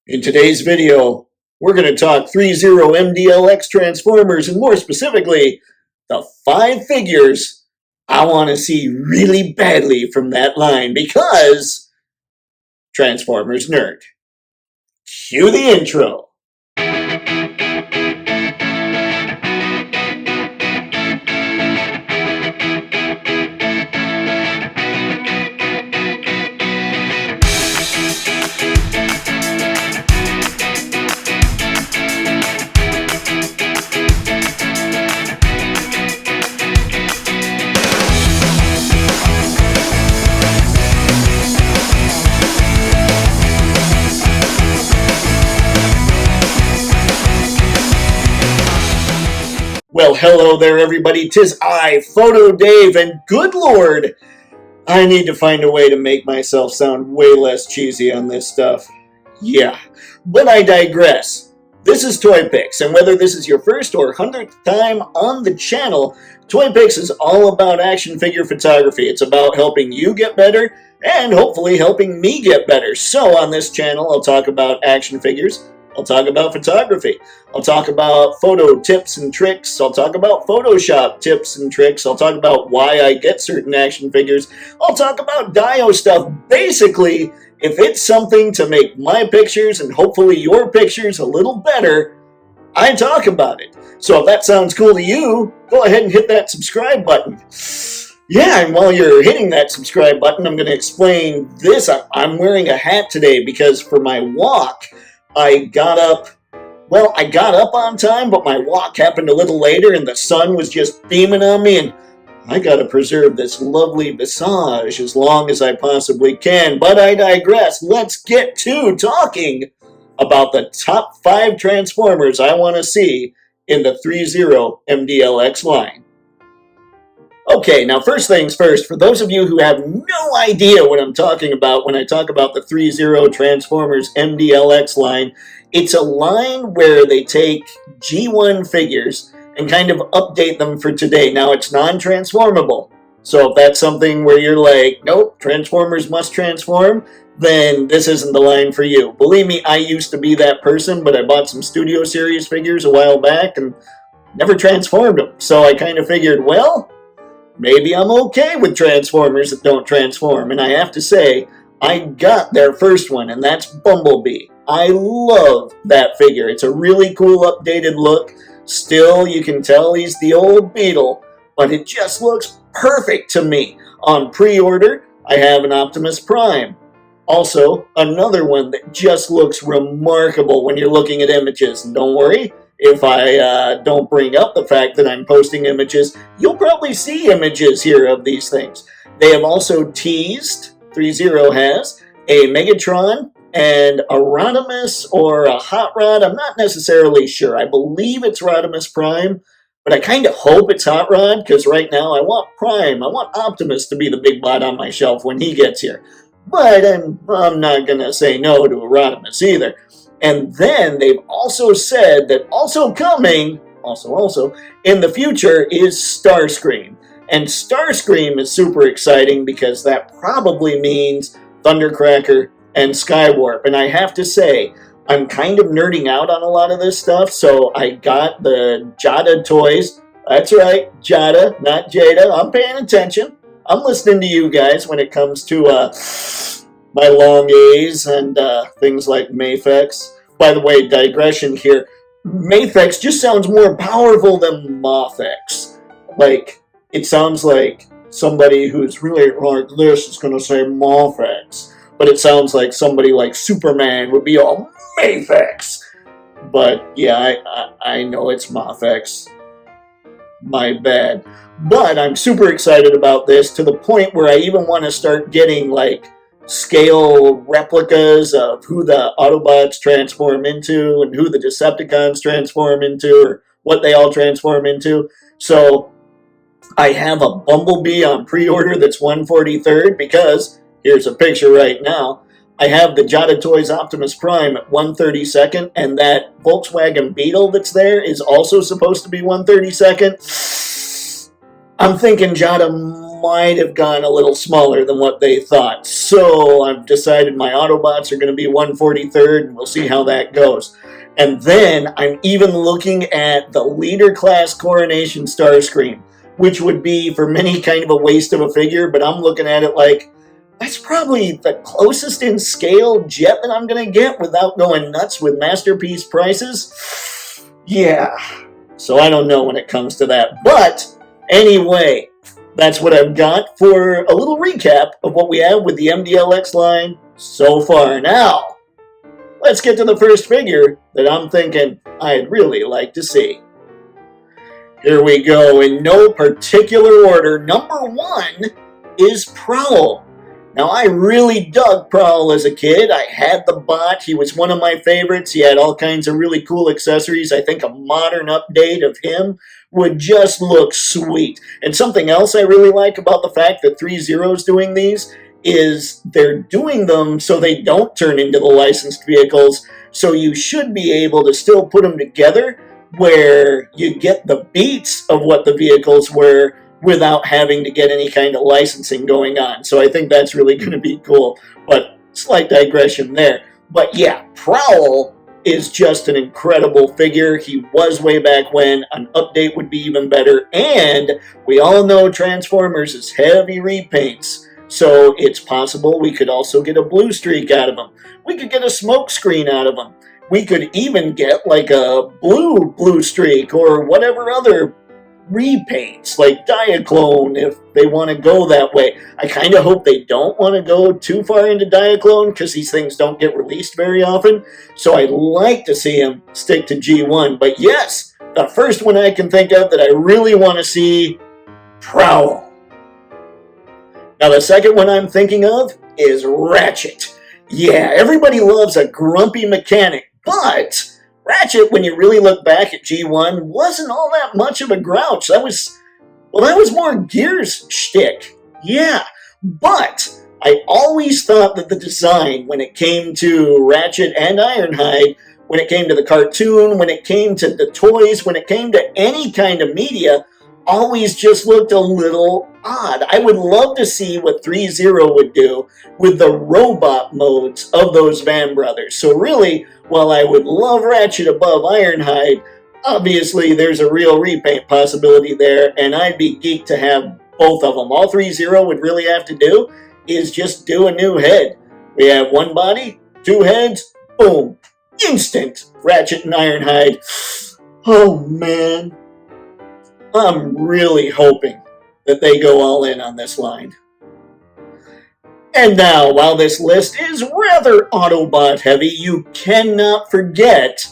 In today's video, we're going to talk ThreeZero MDLX Transformers, and more specifically, the 5 figures I want to see really badly from that line because Transformers nerd. Cue the intro. Well, hello there, everybody. 'Tis I, Photo Dave, and good lord, I need to find a way to make myself sound way less cheesy on this stuff. Yeah, but I digress. This is Toypixx, and whether this is your first or 100th time on the channel, Toypixx is all about action figure photography. It's about helping you get better and hopefully helping me get better. So on this channel, I'll talk about action figures. I'll talk about photography. I'll talk about photo tips and tricks. I'll talk about Photoshop tips and tricks. I'll talk about why I get certain action figures. I'll talk about Dio stuff. Basically, if it's something to make my pictures and hopefully your pictures a little better, I talk about it. So if that sounds cool to you, go ahead and hit that subscribe button. Yeah, and while you're hitting that subscribe button, I'm going to explain this. I'm wearing a hat today because for my walk, I got up on time, but my walk happened a little later and the sun was just beaming on me, and I gotta preserve this lovely visage as long as I possibly can. But I digress. Let's get to talking about the top 5 Transformers I want to see in the ThreeZero MDLX line. Okay, now first things first, for those of you who have no idea what I'm talking about when I talk about the ThreeZero Transformers MDLX line, it's a line where they take G1 figures and kind of update them for today. Now it's non-transformable, so if that's something where you're like, nope, Transformers must transform, then this isn't the line for you. Believe me, I used to be that person, but I bought some Studio Series figures a while back and never transformed them, so I kind of figured, well, maybe I'm okay with Transformers that don't transform, and I have to say, I got their first one, and that's Bumblebee. I love that figure. It's a really cool updated look. Still, you can tell he's the old Beetle, but it just looks perfect to me. On pre-order, I have an Optimus Prime. Also, another one that just looks remarkable when you're looking at images. And don't worry, if I don't bring up the fact that I'm posting images, you'll probably see images here of these things. They have also teased, ThreeZero has, a Megatron and a Rodimus or a Hot Rod. I'm not necessarily sure. I believe it's Rodimus Prime, but I kind of hope it's Hot Rod because right now I want Prime. I want Optimus to be the big bot on my shelf when he gets here. But I'm not going to say no to a Rodimus either. And then they've also said that also coming, also in the future is Starscream. And Starscream is super exciting because that probably means Thundercracker and Skywarp. And I have to say, I'm kind of nerding out on a lot of this stuff, so I got the Jada toys. That's right, Jada, not Jada. I'm paying attention. I'm listening to you guys when it comes to my long A's and things like Mafex. By the way, digression here. Mafex just sounds more powerful than Mothx. Like, it sounds like somebody who's really like this is going to say Mothx. But it sounds like somebody like Superman would be all Mafex. But yeah, I know it's Mothx. My bad. But I'm super excited about this to the point where I even want to start getting like scale replicas of who the Autobots transform into and who the Decepticons transform into or what they all transform into. So I have a Bumblebee on pre-order that's 143rd because here's a picture right now. I have the Jada Toys Optimus Prime at 132nd, and that Volkswagen Beetle that's there is also supposed to be 132nd. I'm thinking Jada might have gone a little smaller than what they thought. So I've decided my Autobots are going to be 1/43rd, and we'll see how that goes. And then I'm even looking at the Leader Class Coronation Starscream, which would be for many kind of a waste of a figure, but I'm looking at it like, that's probably the closest in scale jet that I'm going to get without going nuts with masterpiece prices. Yeah, so I don't know when it comes to that. But anyway, that's what I've got for a little recap of what we have with the MDLX line so far. Now, let's get to the first figure that I'm thinking I'd really like to see. Here we go, in no particular order. Number 1 is Prowl. Now, I really dug Prowl as a kid. I had the bot. He was one of my favorites. He had all kinds of really cool accessories. I think a modern update of him would just look sweet. And something else I really like about the fact that ThreeZero's doing these is they're doing them so they don't turn into the licensed vehicles, so you should be able to still put them together where you get the beats of what the vehicles were without having to get any kind of licensing going on. So I think that's really going to be cool, but slight digression there. But yeah, Prowl is just an incredible figure. He was way back when. An update would be even better, and we all know Transformers is heavy repaints. So it's possible we could also get a blue streak out of them. We could get a smoke screen out of them. We could even get like a blue streak or whatever other repaints, like Diaclone, if they want to go that way. I kind of hope they don't want to go too far into Diaclone because these things don't get released very often. So I'd like to see them stick to G1. But yes, the first one I can think of that I really want to see, Prowl. Now, the second one I'm thinking of is Ratchet. Yeah, everybody loves a grumpy mechanic, but Ratchet, when you really look back at G1, wasn't all that much of a grouch. That was more Gears shtick. Yeah, but I always thought that the design, when it came to Ratchet and Ironhide, when it came to the cartoon, when it came to the toys, when it came to any kind of media, always just looked a little odd. I would love to see what ThreeZero would do with the robot modes of those Van Brothers. So really, while I would love Ratchet above Ironhide, obviously there's a real repaint possibility there, and I'd be geeked to have both of them. All ThreeZero would really have to do is just do a new head. We have one body, two heads, boom, instant Ratchet and Ironhide. Oh man, I'm really hoping that they go all in on this line. And now, while this list is rather Autobot heavy, you cannot forget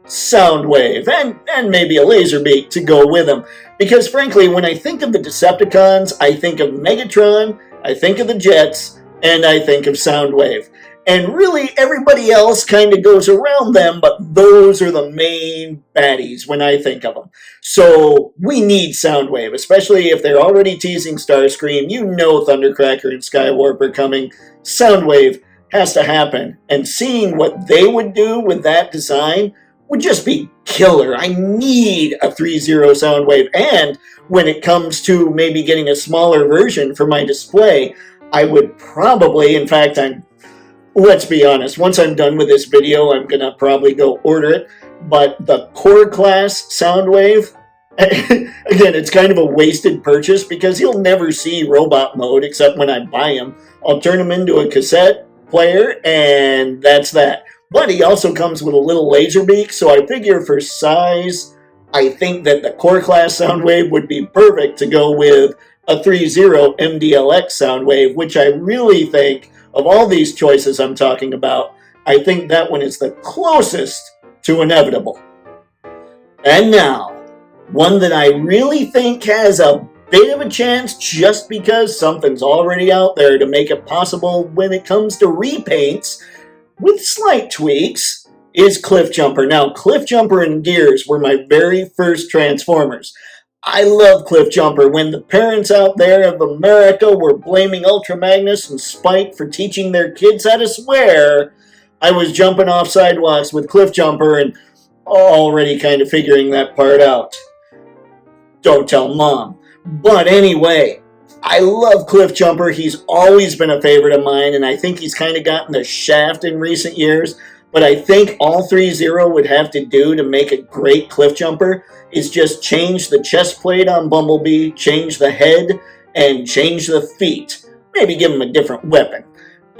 Soundwave and maybe a Laserbeak to go with them. Because frankly, when I think of the Decepticons, I think of Megatron, I think of the Jets, and I think of Soundwave. And really, everybody else kind of goes around them, but those are the main baddies when I think of them. So we need Soundwave, especially if they're already teasing Starscream. You know Thundercracker and Skywarp are coming. Soundwave has to happen. And seeing what they would do with that design would just be killer. I need a ThreeZero Soundwave. And when it comes to maybe getting a smaller version for my display, I would probably, in fact, let's be honest, once I'm done with this video, I'm going to probably go order it. But the Core Class Soundwave, again, it's kind of a wasted purchase because you'll never see robot mode except when I buy him. I'll turn him into a cassette player, and that's that. But he also comes with a little laser beak, so I figure for size, I think that the Core Class Soundwave would be perfect to go with a ThreeZero MDLX Soundwave, which I really think, of all these choices I'm talking about, I think that one is the closest to inevitable. And now, one that I really think has a bit of a chance just because something's already out there to make it possible when it comes to repaints, with slight tweaks, is Cliffjumper. Now, Cliffjumper and Gears were my very first Transformers. I love Cliffjumper. When the parents out there of America were blaming Ultra Magnus and Spike for teaching their kids how to swear, I was jumping off sidewalks with Cliffjumper and already kind of figuring that part out. Don't tell Mom. But anyway, I love Cliff Jumper. He's always been a favorite of mine, and I think he's kind of gotten the shaft in recent years. But I think all ThreeZero would have to do to make a great Cliff Jumper is just change the chest plate on Bumblebee, change the head, and change the feet. Maybe give him a different weapon.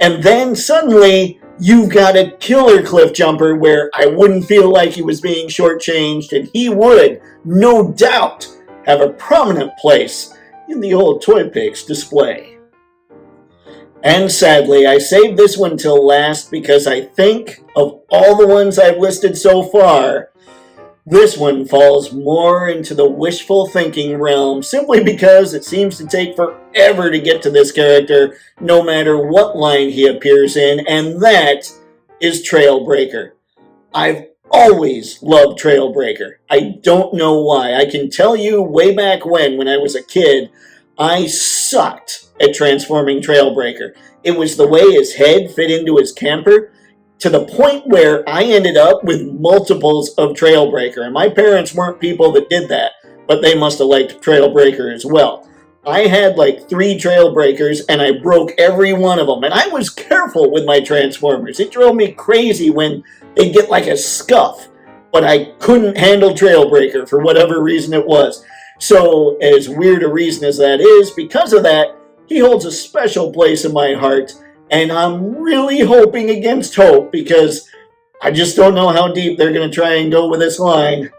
And then suddenly, you've got a killer Cliff Jumper where I wouldn't feel like he was being shortchanged, and he would, no doubt, have a prominent place in the old Toypixx display. And sadly, I saved this one till last because I think of all the ones I've listed so far, this one falls more into the wishful thinking realm simply because it seems to take forever to get to this character no matter what line he appears in, and that is Trailbreaker. I've always loved Trailbreaker. I don't know why. I can tell you way back when I was a kid, I sucked at transforming Trailbreaker. It was the way his head fit into his camper, to the point where I ended up with multiples of Trailbreaker. And my parents weren't people that did that, but they must have liked Trailbreaker as well. I had like 3 Trailbreakers, and I broke every one of them. And I was careful with my Transformers. It drove me crazy when they'd get like a scuff. But I couldn't handle Trailbreaker for whatever reason it was. So, as weird a reason as that is, because of that, he holds a special place in my heart. And I'm really hoping against hope, because I just don't know how deep they're going to try and go with this line.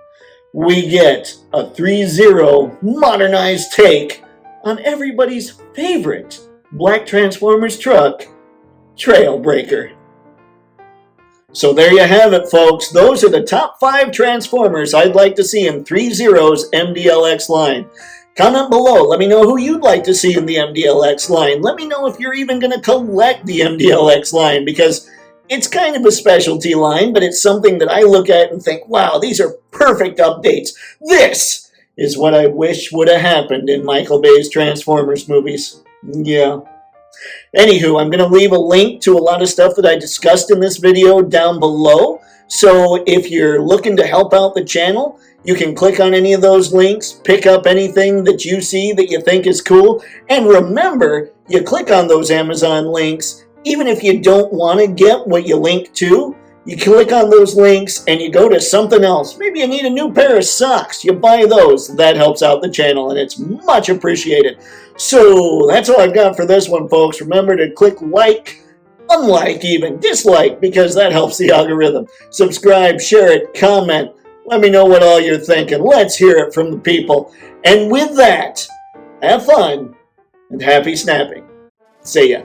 We get a ThreeZero modernized take on everybody's favorite black Transformers truck, Trailbreaker. So there you have it, folks. Those are the top 5 Transformers I'd like to see in ThreeZero's MDLX line. Comment below. Let me know who you'd like to see in the MDLX line. Let me know if you're even going to collect the MDLX line, because it's kind of a specialty line, but it's something that I look at and think, wow, these are perfect updates. This is what I wish would have happened in Michael Bay's Transformers movies. Yeah. Anywho, I'm going to leave a link to a lot of stuff that I discussed in this video down below. So if you're looking to help out the channel, you can click on any of those links, pick up anything that you see that you think is cool. And remember, you click on those Amazon links, even if you don't want to get what you link to, you click on those links and you go to something else. Maybe you need a new pair of socks. You buy those. That helps out the channel, and it's much appreciated. So that's all I've got for this one, folks. Remember to click like, unlike even, dislike, because that helps the algorithm. Subscribe, share it, comment. Let me know what all you're thinking. Let's hear it from the people. And with that, have fun and happy snapping. See ya.